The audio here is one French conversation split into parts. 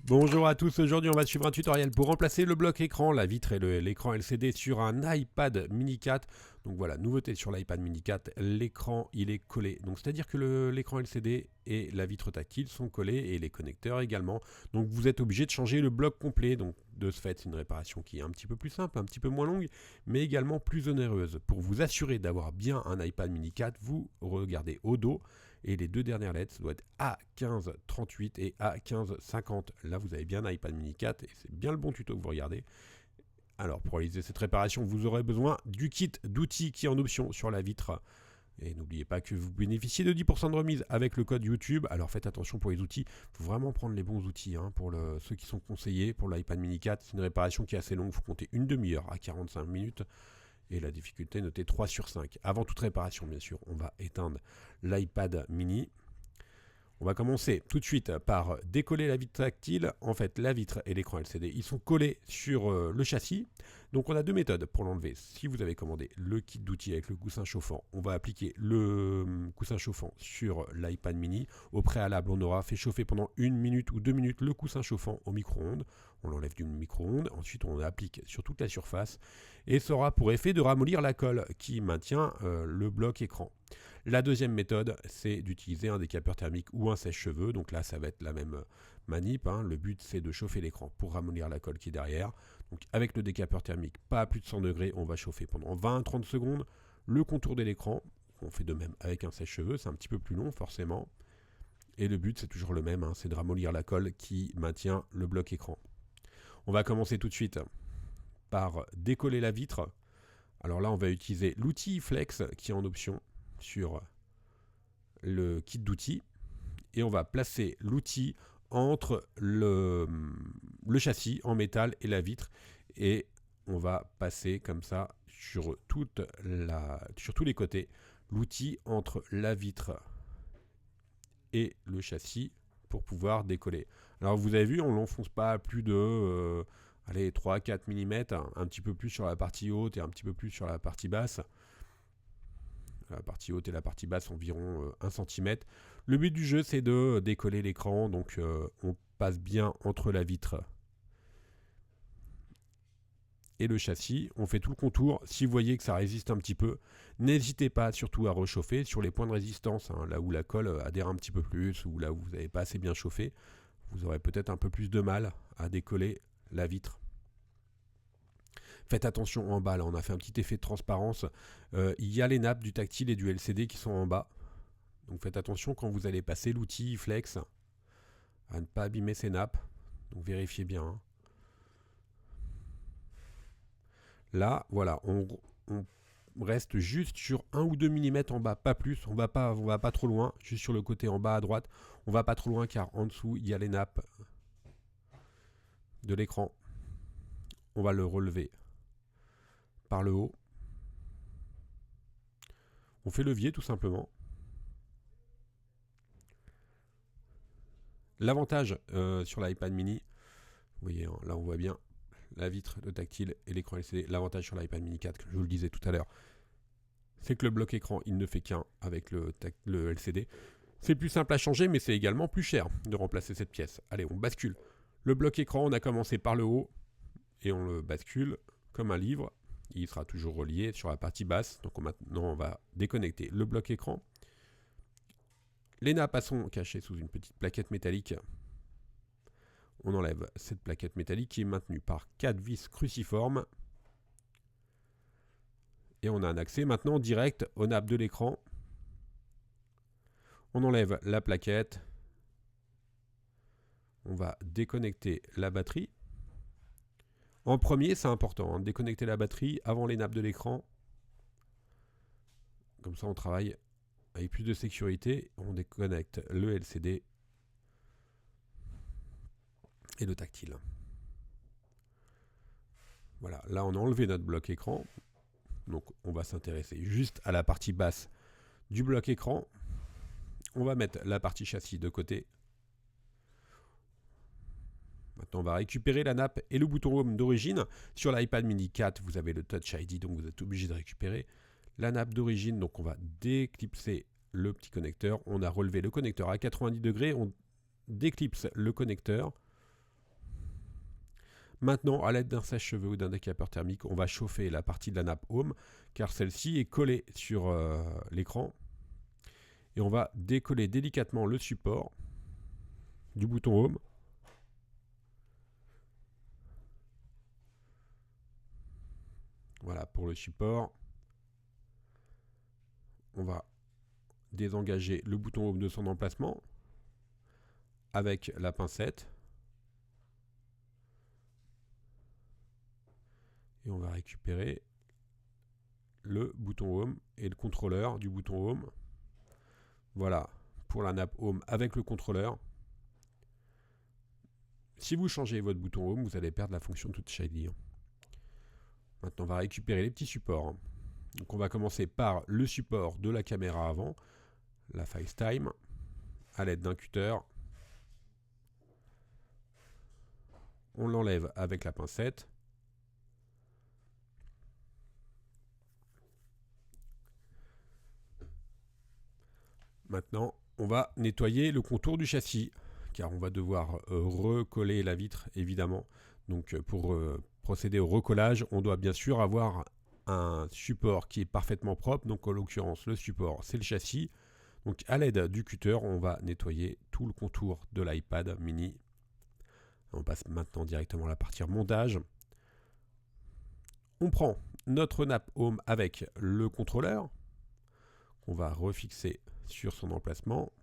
Bonjour à tous, aujourd'hui on va suivre un tutoriel pour remplacer le bloc écran, la vitre et l'écran LCD sur un iPad mini 4. Donc voilà, nouveauté sur l'iPad mini 4, l'écran il est collé. Donc c'est-à-dire que l'écran LCD et la vitre tactile sont collés et les connecteurs également. Donc vous êtes obligé de changer le bloc complet. Donc de ce fait c'est une réparation qui est un petit peu plus simple, un petit peu moins longue, mais également plus onéreuse. Pour vous assurer d'avoir bien un iPad mini 4, vous regardez au dos. Et les deux dernières lettres, ça doit être A1538 et A1550. Là, vous avez bien un iPad mini 4 et c'est bien le bon tuto que vous regardez. Alors, pour réaliser cette réparation, vous aurez besoin du kit d'outils qui est en option sur la vitre. Et n'oubliez pas que vous bénéficiez de 10% de remise avec le code YouTube. Alors faites attention pour les outils, il faut vraiment prendre les bons outils pour ceux qui sont conseillés. Pour l'iPad mini 4, c'est une réparation qui est assez longue, il faut compter une demi-heure à 45 minutes. Et la difficulté notée 3 sur 5. Avant toute réparation, bien sûr, on va éteindre l'iPad mini. On va commencer tout de suite par décoller la vitre tactile. En fait, la vitre et l'écran LCD, ils sont collés sur le châssis. Donc on a deux méthodes pour l'enlever. Si vous avez commandé le kit d'outils avec le coussin chauffant, on va appliquer le coussin chauffant sur l'iPad mini. Au préalable, on aura fait chauffer pendant 1 minute ou 2 minutes le coussin chauffant au micro-ondes. On l'enlève du micro-ondes. Ensuite, on l'applique sur toute la surface. Et ça aura pour effet de ramollir la colle qui maintient le bloc écran. La deuxième méthode, c'est d'utiliser un décapeur thermique ou un sèche-cheveux. Donc là, ça va être la même manip. Le but, c'est de chauffer l'écran pour ramollir la colle qui est derrière. Donc avec le décapeur thermique, pas à plus de 100 degrés, on va chauffer pendant 20-30 secondes le contour de l'écran. On fait de même avec un sèche-cheveux, c'est un petit peu plus long forcément. Et le but, c'est toujours le même, c'est de ramollir la colle qui maintient le bloc écran. On va commencer tout de suite par décoller la vitre. Alors là, on va utiliser l'outil Flex qui est en option sur le kit d'outils et on va placer l'outil entre le châssis en métal et la vitre et on va passer comme ça sur tous les côtés l'outil entre la vitre et le châssis pour pouvoir décoller. Alors vous avez vu, on ne l'enfonce pas à plus de 3-4 mm, un petit peu plus sur la partie haute et un petit peu plus sur la partie basse. La partie haute et la partie basse environ 1 cm. Le but du jeu c'est de décoller l'écran, donc on passe bien entre la vitre et le châssis, on fait tout le contour. Si vous voyez que ça résiste un petit peu, n'hésitez pas surtout à rechauffer sur les points de résistance, là où la colle adhère un petit peu plus ou là où vous n'avez pas assez bien chauffé, vous aurez peut-être un peu plus de mal à décoller la vitre. Faites attention en bas, là on a fait un petit effet de transparence. Il y a les nappes du tactile et du LCD qui sont en bas. Donc faites attention quand vous allez passer l'outil Flex à ne pas abîmer ces nappes. Donc vérifiez bien. Là, voilà, on reste juste sur 1 ou 2 mm en bas, pas plus. On va pas trop loin, juste sur le côté en bas à droite. On va pas trop loin car en dessous, il y a les nappes de l'écran. On va le relever par le haut. On fait levier tout simplement. L'avantage sur l'iPad mini, vous voyez, là on voit bien la vitre, le tactile et l'écran LCD. L'avantage sur l'iPad mini 4, je vous le disais tout à l'heure, c'est que le bloc écran, il ne fait qu'un avec le LCD. C'est plus simple à changer, mais c'est également plus cher de remplacer cette pièce. Allez, on bascule. Le bloc écran, on a commencé par le haut et on le bascule comme un livre. Il sera toujours relié sur la partie basse. Donc maintenant, on va déconnecter le bloc écran. Les nappes sont cachées sous une petite plaquette métallique. On enlève cette plaquette métallique qui est maintenue par 4 vis cruciformes. Et on a un accès maintenant direct aux nappes de l'écran. On enlève la plaquette. On va déconnecter la batterie. En premier, c'est important, déconnecter la batterie avant les nappes de l'écran. Comme ça, on travaille avec plus de sécurité. On déconnecte le LCD et le tactile. Voilà, là on a enlevé notre bloc écran. Donc on va s'intéresser juste à la partie basse du bloc écran. On va mettre la partie châssis de côté. Maintenant, on va récupérer la nappe et le bouton Home d'origine. Sur l'iPad mini 4, vous avez le Touch ID, donc vous êtes obligé de récupérer la nappe d'origine. Donc on va déclipser le petit connecteur. On a relevé le connecteur à 90 degrés. On déclipse le connecteur. Maintenant, à l'aide d'un sèche-cheveux ou d'un décapeur thermique, on va chauffer la partie de la nappe home, car celle-ci est collée sur l'écran. Et on va décoller délicatement le support du bouton home. Voilà pour le support. On va désengager le bouton home de son emplacement avec la pincette. Et on va récupérer le bouton home et le contrôleur du bouton home. Voilà pour la nappe home avec le contrôleur. Si vous changez votre bouton home, vous allez perdre la fonction Touch ID. Maintenant, on va récupérer les petits supports. Donc on va commencer par le support de la caméra avant, la FaceTime, à l'aide d'un cutter. On l'enlève avec la pincette. Maintenant, on va nettoyer le contour du châssis, car on va devoir recoller la vitre, évidemment. Donc pour procéder au recollage, on doit bien sûr avoir un support qui est parfaitement propre. Donc en l'occurrence, le support, c'est le châssis. Donc à l'aide du cutter, on va nettoyer tout le contour de l'iPad mini. On passe maintenant directement à la partie montage. On prend notre nappe home avec le contrôleur, qu'on va refixer sur son emplacement.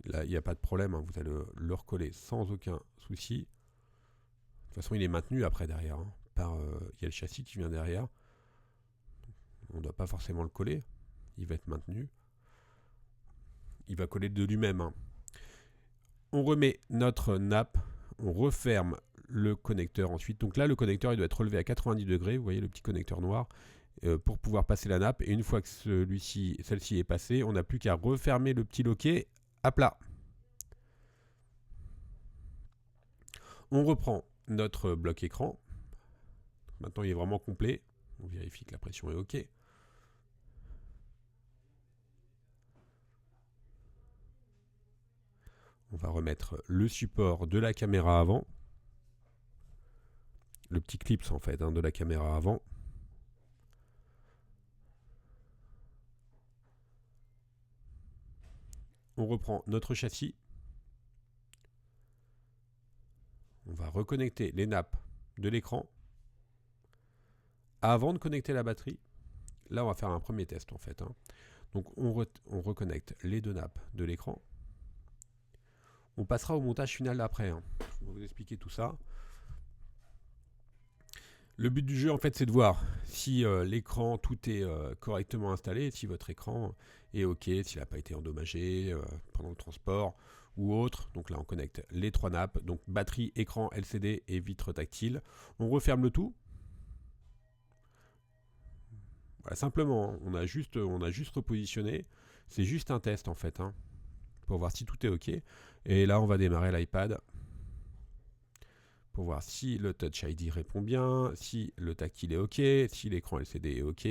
Là, il n'y a pas de problème, hein, vous allez le recoller sans aucun souci. De toute façon, il est maintenu après derrière. Hein, il y a le châssis qui vient derrière. On ne doit pas forcément le coller. Il va être maintenu. Il va coller de lui-même. Hein. On remet notre nappe. On referme le connecteur ensuite. Donc là, le connecteur il doit être relevé à 90 degrés. Vous voyez le petit connecteur noir. Pour pouvoir passer la nappe. Et une fois que celle-ci est passée, on n'a plus qu'à refermer le petit loquet à plat. On reprend notre bloc écran. Maintenant, il est vraiment complet. On vérifie que la pression est OK. On va remettre le support de la caméra avant. Le petit clip en fait de la caméra avant. On reprend notre châssis. On va reconnecter les nappes de l'écran. Avant de connecter la batterie, là on va faire un premier test en fait. Hein. Donc on reconnecte les deux nappes de l'écran. On passera au montage final après. Hein. Je vais vous expliquer tout ça. Le but du jeu en fait c'est de voir si l'écran tout est correctement installé, si votre écran est OK, s'il n'a pas été endommagé pendant le transport ou autre. Donc là on connecte les trois nappes, donc batterie, écran, LCD et vitre tactile. On referme le tout. Voilà, simplement, on a juste repositionné. C'est juste un test en fait, hein, pour voir si tout est OK. Et là on va démarrer l'iPad. Pour voir si le Touch ID répond bien, si le tactile est OK, si l'écran LCD est OK.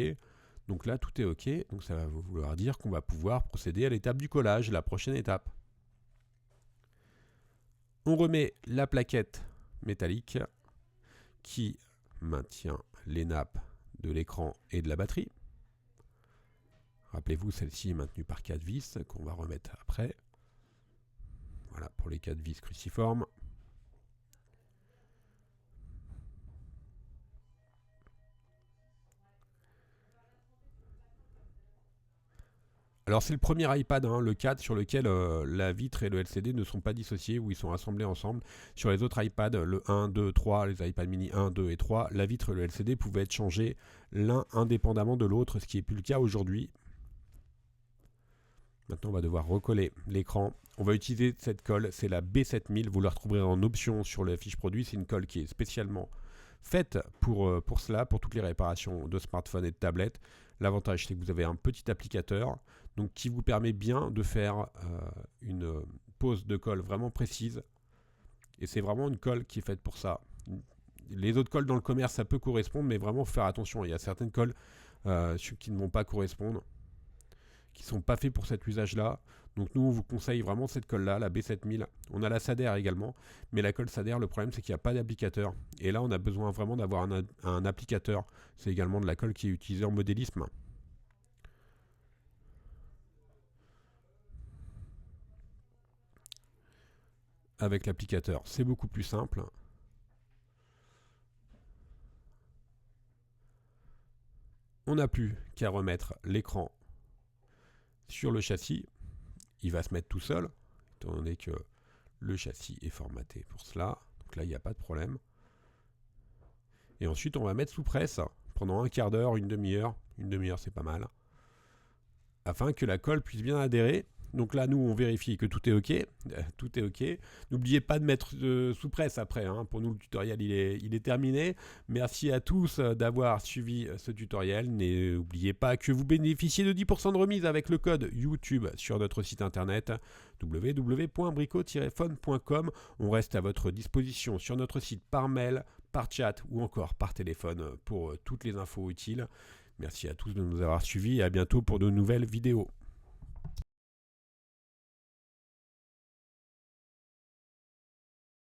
Donc là, tout est OK. Donc ça va vouloir dire qu'on va pouvoir procéder à l'étape du collage, la prochaine étape. On remet la plaquette métallique qui maintient les nappes de l'écran et de la batterie. Rappelez-vous, celle-ci est maintenue par 4 vis qu'on va remettre après. Voilà pour les 4 vis cruciformes. Alors c'est le premier iPad, hein, le 4, sur lequel la vitre et le LCD ne sont pas dissociés, où ils sont assemblés ensemble. Sur les autres iPads, le 1, 2, 3, les iPad mini 1, 2 et 3, la vitre et le LCD pouvaient être changés l'un indépendamment de l'autre, ce qui n'est plus le cas aujourd'hui. Maintenant on va devoir recoller l'écran. On va utiliser cette colle, c'est la B7000, vous la retrouverez en option sur la fiche produit. C'est une colle qui est spécialement faite pour cela, pour toutes les réparations de smartphones et de tablettes. L'avantage c'est que vous avez un petit applicateur donc qui vous permet bien de faire une pose de colle vraiment précise. Et c'est vraiment une colle qui est faite pour ça. Les autres colles dans le commerce, ça peut correspondre, mais vraiment faut faire attention. Il y a certaines colles qui ne vont pas correspondre, qui sont pas faits pour cet usage-là. Donc nous, on vous conseille vraiment cette colle-là, la B7000. On a la Sader également, mais la colle Sader, le problème, c'est qu'il n'y a pas d'applicateur. Et là, on a besoin vraiment d'avoir un applicateur. C'est également de la colle qui est utilisée en modélisme. Avec l'applicateur, c'est beaucoup plus simple. On n'a plus qu'à remettre l'écran sur le châssis. Il va se mettre tout seul, étant donné que le châssis est formaté pour cela. Donc là, il n'y a pas de problème. Et ensuite, on va mettre sous presse pendant un quart d'heure, une demi-heure. Une demi-heure, c'est pas mal. Afin que la colle puisse bien adhérer. Donc là, nous, on vérifie que tout est OK. Tout est OK. N'oubliez pas de mettre sous presse après. Pour nous, le tutoriel, il est terminé. Merci à tous d'avoir suivi ce tutoriel. N'oubliez pas que vous bénéficiez de 10% de remise avec le code YouTube sur notre site internet www.brico-phone.com. On reste à votre disposition sur notre site par mail, par chat ou encore par téléphone pour toutes les infos utiles. Merci à tous de nous avoir suivis et à bientôt pour de nouvelles vidéos.